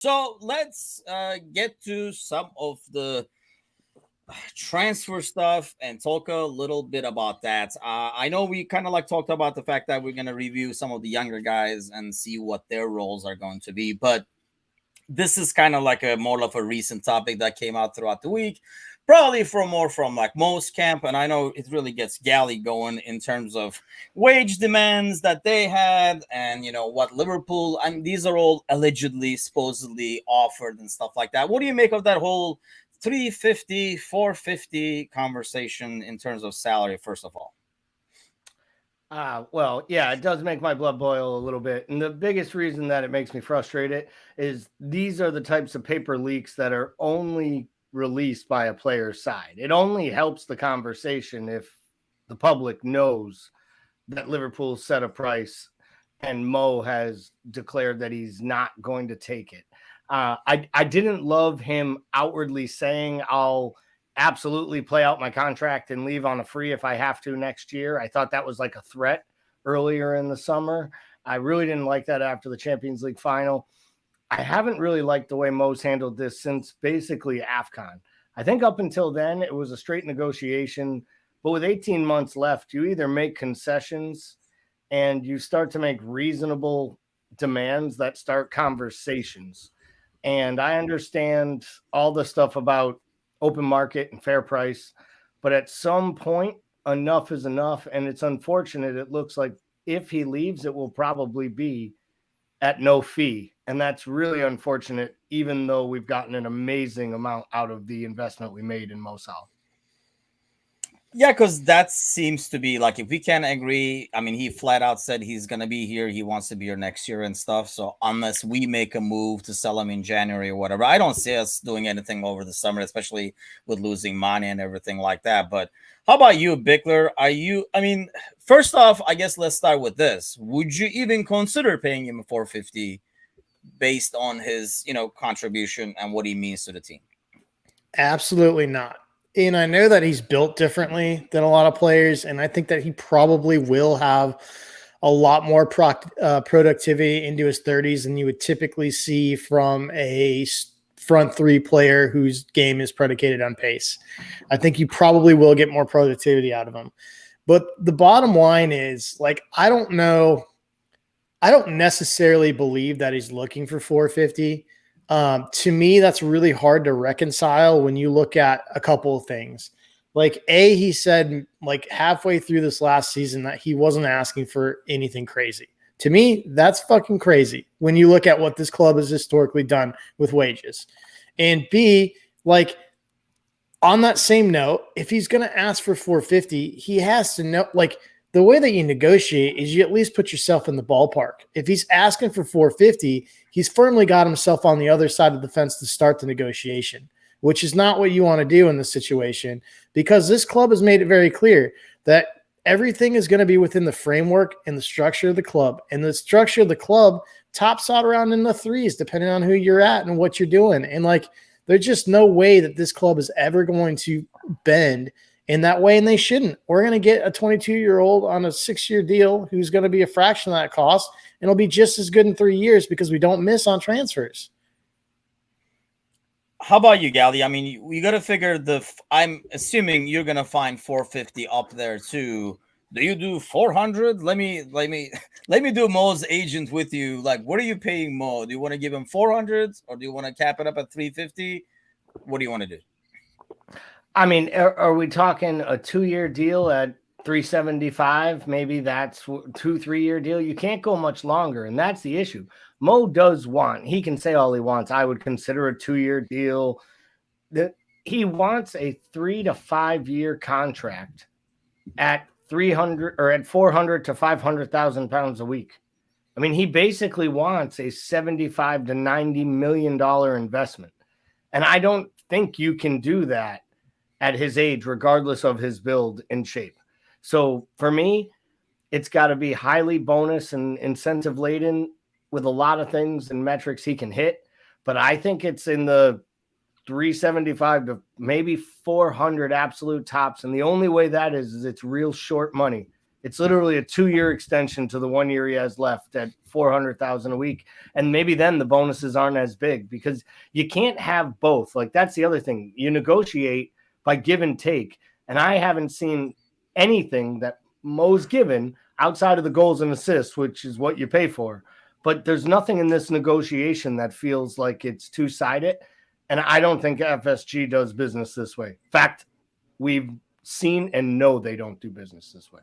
So let's get to some of the transfer stuff and talk a little bit about that. I know we kind of like talked about the fact that we're going to review some of the younger guys and see what their roles are going to be, but this is kind of like a more of a recent topic that came out throughout the week, probably from like most camp. And I know it really gets Galley going in terms of wage demands that they had, and what Liverpool, and these are all allegedly, supposedly offered and stuff like that. What do you make of that whole 350, 450 conversation in terms of salary, first of all? Well, yeah, it does make my blood boil a little bit. And the biggest reason that it makes me frustrated is these are the types of paper leaks that are only released by a player's side. It only helps the conversation if the public knows that Liverpool set a price and Mo has declared that he's not going to take it. I didn't love him outwardly saying I'll absolutely play out my contract and leave on a free if I have to next year. I thought that was like a threat earlier in the summer. I really didn't like that after the Champions League final. I haven't really liked the way Mo's handled this since basically AFCON. I think up until then, it was a straight negotiation. But with 18 months left, you either make concessions and you start to make reasonable demands that start conversations. And I understand all the stuff about open market and fair price, but at some point, enough is enough. And it's unfortunate. It looks like if he leaves, it will probably be at no fee. And that's really unfortunate, even though we've gotten an amazing amount out of the investment we made in Mo Salah. Yeah, because that seems to be like, if we can't agree, I mean, he flat out said he's going to be here. He wants to be here next year and stuff. So unless we make a move to sell him in January or whatever, I don't see us doing anything over the summer, especially with losing Mane and everything like that. But how about you, Bickler? I mean, first off, I guess let's start with this. Would you even consider paying him 450 based on his, contribution and what he means to the team? Absolutely not. And I know that he's built differently than a lot of players, and I think that he probably will have a lot more productivity into his 30s than you would typically see from a front three player whose game is predicated on pace. I think you probably will get more productivity out of him. But the bottom line is, like, I don't know. I don't necessarily believe that he's looking for 450. To me, that's really hard to reconcile when you look at a couple of things. Like, he said like halfway through this last season that he wasn't asking for anything crazy. To me, that's fucking crazy when you look at what this club has historically done with wages. And B, like, on that same note, if he's going to ask for 450, he has to know, like, the way that you negotiate is you at least put yourself in the ballpark. If he's asking for 450, he's firmly got himself on the other side of the fence to start the negotiation, which is not what you want to do in this situation, because this club has made it very clear that everything is going to be within the framework and the structure of the club. And the structure of the club tops out around in the threes, depending on who you're at and what you're doing. And, like, there's just no way that this club is ever going to bend in that way, and they shouldn't. We're going to get a 22-year-old on a 6-year deal who's going to be a fraction of that cost, and it'll be just as good in 3 years because we don't miss on transfers. How about you, Gally? I mean, you got to figure I'm assuming you're going to find 450 up there too. Do you do 400? Let me do Mo's agent with you. Like, what are you paying Mo? Do you want to give him 400 or do you want to cap it up at 350? What do you want to do? I mean, are we talking a 2-year deal at 375? Maybe that's 2-3 year deal. You can't go much longer. And that's the issue. Mo does want, he can say all he wants. I would consider a 2-year deal. That he wants a 3 to 5 year contract at 300 or at 400 to 500,000 pounds a week. I mean, he basically wants a 75 to $90 million investment. And I don't think you can do that at his age, regardless of his build and shape. So for me, it's got to be highly bonus and incentive laden with a lot of things and metrics he can hit. But I think it's in the 375 to maybe 400 absolute tops. And the only way that is it's real short money It's literally a 2-year extension to the 1 year he has left at $400,000 a week. And maybe then the bonuses aren't as big because you can't have both. Like, that's the other thing. You negotiate by give and take. And I haven't seen anything that Mo's given outside of the goals and assists, which is what you pay for. But there's nothing in this negotiation that feels like it's two-sided. And I don't think FSG does business this way. In fact, we've seen and know they don't do business this way.